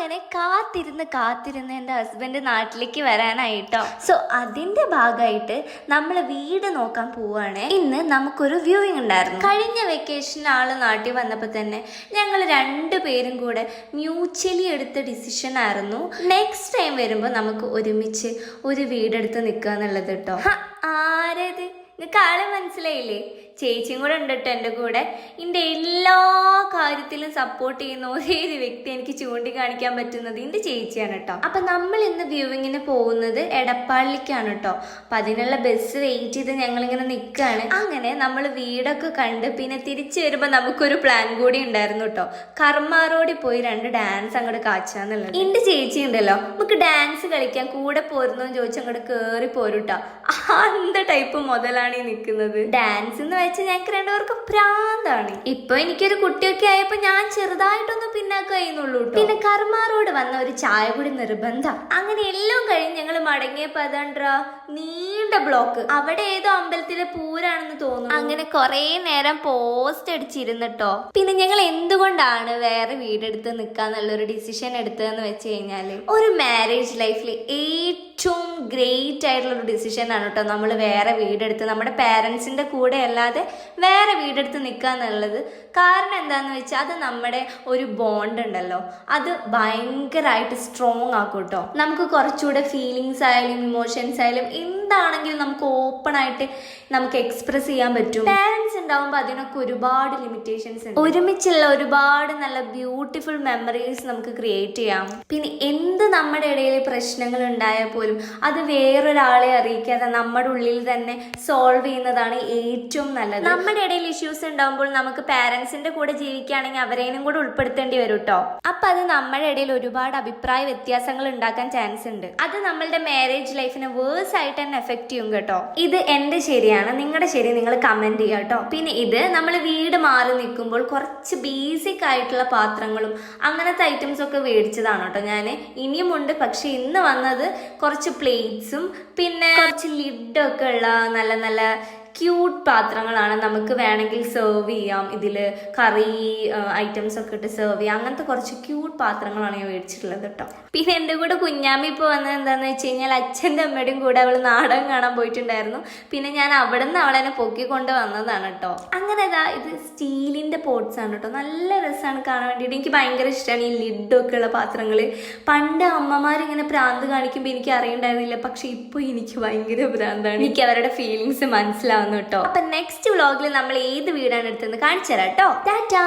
അങ്ങനെ കാത്തിരുന്ന് എൻ്റെ ഹസ്ബൻഡ് നാട്ടിലേക്ക് വരാനായിട്ടോ. സോ അതിൻ്റെ ഭാഗമായിട്ട് നമ്മൾ വീട് നോക്കാൻ പോവുകയാണ്. ഇന്ന് നമുക്കൊരു വ്യൂവിങ് ഉണ്ടായിരുന്നു. കഴിഞ്ഞ വെക്കേഷനിൽ ആള് നാട്ടിൽ വന്നപ്പോൾ തന്നെ ഞങ്ങൾ രണ്ടുപേരും കൂടെ മ്യൂച്വലി എടുത്ത ഡിസിഷൻ ആയിരുന്നു നെക്സ്റ്റ് ടൈം വരുമ്പോൾ നമുക്ക് ഒരുമിച്ച് ഒരു വീടെടുത്ത് നിൽക്കുക എന്നുള്ളത് കേട്ടോ. ആരത് നിങ്ങൾക്ക് ആളെ മനസ്സിലായില്ലേ? ചേച്ചിയും കൂടെ ഉണ്ട് കേട്ടോ എൻ്റെ കൂടെ. എൻ്റെ എല്ലാ കാര്യത്തിലും സപ്പോർട്ട് ചെയ്യുന്ന ഒരേ ഒരു വ്യക്തി എനിക്ക് ചൂണ്ടിക്കാണിക്കാൻ പറ്റുന്നത് എൻ്റെ ചേച്ചിയാണ് കേട്ടോ. അപ്പം നമ്മൾ ഇന്ന് വ്യൂവിങ്ങിന് പോകുന്നത് എടപ്പാളിലേക്കാണ് കേട്ടോ. അപ്പം അതിനുള്ള ബസ് വെയിറ്റ് ചെയ്ത് ഞങ്ങളിങ്ങനെ നിൽക്കുകയാണ്. അങ്ങനെ നമ്മൾ വീടൊക്കെ കണ്ട് പിന്നെ തിരിച്ചു വരുമ്പോൾ നമുക്കൊരു പ്ലാൻ കൂടി ഉണ്ടായിരുന്നു കേട്ടോ. കർമാറോടി പോയി 2 ഡാൻസ് അങ്ങോട്ട് കാച്ചാന്നുള്ളത്. എൻ്റെ ചേച്ചി ഉണ്ടല്ലോ, നമുക്ക് ഡാൻസ് കളിക്കാൻ കൂടെ പോരുന്നു എന്ന് ചോദിച്ചാൽ അങ്ങോട്ട് കയറി പോരും കേട്ടോ. എന്ത് ടൈപ്പ് മുതലാണ് ഈ നിൽക്കുന്നത്. ഡാൻസ് എന്ന് വെച്ചാൽ ഞങ്ങൾക്ക് രണ്ടുപേർക്കും പ്രാന്താണ്. ഇപ്പൊ എനിക്കൊരു കുട്ടിയൊക്കെ ആയപ്പോ ഞാൻ ചെറുതായിട്ടൊന്ന് പിന്നാക്കായിരുന്നുള്ളൂ. പിന്നെ കർമാറോട് വന്ന ഒരു ചായ കൂടി നിർബന്ധം. അങ്ങനെ എല്ലാം കഴിഞ്ഞ് ഞങ്ങൾ മടങ്ങിയപ്പോ അതാണ്ടാ നീണ്ട ബ്ലോക്ക്. അവിടെ ഏതോ അമ്പലത്തിലെ പൂരാണെന്ന് തോന്നുന്നു. അങ്ങനെ കുറെ നേരം പോസ്റ്റ് അടിച്ചിരുന്നിട്ടോ. പിന്നെ ഞങ്ങൾ എന്തുകൊണ്ടാണ് വേറെ വീടെടുത്ത് നിൽക്കാന്നുള്ളൊരു ഡിസിഷൻ എടുത്തതെന്ന് വെച്ച് കഴിഞ്ഞാല് ഒരു മാരേജ് ലൈഫിൽ ഏറ്റവും ഗ്രേറ്റ് ആയിട്ടുള്ള ഒരു ഡിസിഷൻ ആണ് കേട്ടോ നമ്മൾ വേറെ വീടെടുത്ത് നമ്മുടെ പേരൻസിന്റെ കൂടെ അല്ലാതെ വേറെ വീടെടുത്ത് നിൽക്കുക എന്നുള്ളത്. കാരണം എന്താന്ന് വെച്ചാൽ അത് നമ്മുടെ ഒരു ബോണ്ട് ഉണ്ടല്ലോ, അത് ഭയങ്കരമായിട്ട് സ്ട്രോങ് ആക്കും കേട്ടോ. നമുക്ക് കുറച്ചുകൂടെ ഫീലിങ്സ് ആയാലും ഇമോഷൻസ് ആയാലും എന്താണെങ്കിലും നമുക്ക് ഓപ്പൺ ആയിട്ട് നമുക്ക് എക്സ്പ്രസ് ചെയ്യാൻ പറ്റും. പാരൻസ് ഉണ്ടാവുമ്പോൾ അതിനൊക്കെ ഒരുപാട് ലിമിറ്റേഷൻസ് ഉണ്ട്. ഒരുമിച്ചുള്ള ഒരുപാട് നല്ല ബ്യൂട്ടിഫുൾ മെമ്മറീസ് നമുക്ക് ക്രിയേറ്റ് ചെയ്യാം. പിന്നെ എന്ത് നമ്മുടെ ഇടയിൽ പ്രശ്നങ്ങൾ ഉണ്ടായാൽ പോലും അത് വേറൊരാളെ അറിയിക്കാതെ നമ്മുടെ ഉള്ളിൽ തന്നെ സോൾവ് ചെയ്യുന്നതാണ് ഏറ്റവും നല്ലത്. നമ്മുടെ ഇടയിൽ ഇഷ്യൂസ് ഉണ്ടാകുമ്പോൾ നമുക്ക് പാരൻസിന്റെ കൂടെ ജീവിക്കുകയാണെങ്കിൽ അവരേനും കൂടെ ഉൾപ്പെടുത്തേണ്ടി വരും കേട്ടോ. അപ്പൊ അത് നമ്മുടെ ഇടയിൽ ഒരുപാട് അഭിപ്രായ വ്യത്യാസങ്ങൾ ഉണ്ടാക്കാൻ ചാൻസ് ഉണ്ട്. അത് നമ്മളുടെ മാരേജ് ലൈഫിനെ വേഴ്സ് ആയിട്ട് തന്നെ എഫക്ട് ചെയ്യും കേട്ടോ. ഇത് എന്റെ ശരിയാണ്, നിങ്ങളുടെ ശരി നിങ്ങൾ കമന്റ് ചെയ്യുക കേട്ടോ. പിന്നെ ഇത് നമ്മൾ വീട് മാറി നിൽക്കുമ്പോൾ കുറച്ച് ബേസിക് ആയിട്ടുള്ള പാത്രങ്ങളും അങ്ങനത്തെ ഐറ്റംസ് ഒക്കെ മേടിച്ചതാണ് കേട്ടോ ഞാൻ. ഇനിയുമുണ്ട്, പക്ഷെ ഇന്ന് വന്നത് കുറച്ച് പ്ലേറ്റ്സും പിന്നെ കുറച്ച് ലിഡൊക്കെ ഉള്ള നല്ല നല്ല ക്യൂട്ട് പാത്രങ്ങളാണ്. നമുക്ക് വേണമെങ്കിൽ സെർവ് ചെയ്യാം, ഇതിൽ കറി ഐറ്റംസ് ഒക്കെ ഇട്ട് സെർവ് ചെയ്യാം. അങ്ങനത്തെ കുറച്ച് ക്യൂട്ട് പാത്രങ്ങളാണ് ഞാൻ മേടിച്ചിട്ടുള്ളത് കേട്ടോ. പിന്നെ എൻ്റെ കൂടെ കുഞ്ഞാമ്മ ഇപ്പോൾ വന്നത് എന്താണെന്ന് വെച്ച് കഴിഞ്ഞാൽ അച്ഛൻ്റെ അമ്മയുടെയും കൂടെ അവൾ നാടകം കാണാൻ പോയിട്ടുണ്ടായിരുന്നു. പിന്നെ ഞാൻ അവിടെ നിന്ന് അവളെന്നെ പൊക്കിക്കൊണ്ട് വന്നതാണ് കേട്ടോ. അങ്ങനെ ഇത് സ്റ്റീലിൻ്റെ പോട്ട്സ് ആണ് കേട്ടോ. നല്ല രസമാണ് കാണാൻ വേണ്ടിയിട്ട്. എനിക്ക് ഭയങ്കര ഇഷ്ടമാണ് ഈ ലിഡൊക്കെ ഉള്ള പാത്രങ്ങൾ. പണ്ട് അമ്മമാരിങ്ങനെ പ്രാന്ത് കാണിക്കുമ്പോൾ എനിക്ക് അറിയണ്ടായിരുന്നില്ല, പക്ഷെ ഇപ്പോൾ എനിക്ക് ഭയങ്കര ഭ്രാന്താണ്. എനിക്ക് അവരുടെ ഫീലിങ്സ് മനസ്സിലാവും കേട്ടോ. അപ്പൊ നെക്സ്റ്റ് വ്ളോഗിൽ നമ്മൾ ഏത് വീടാണ് എടുത്തെന്ന് കാണിച്ചു തരാം കേട്ടോ. ടാറ്റാ.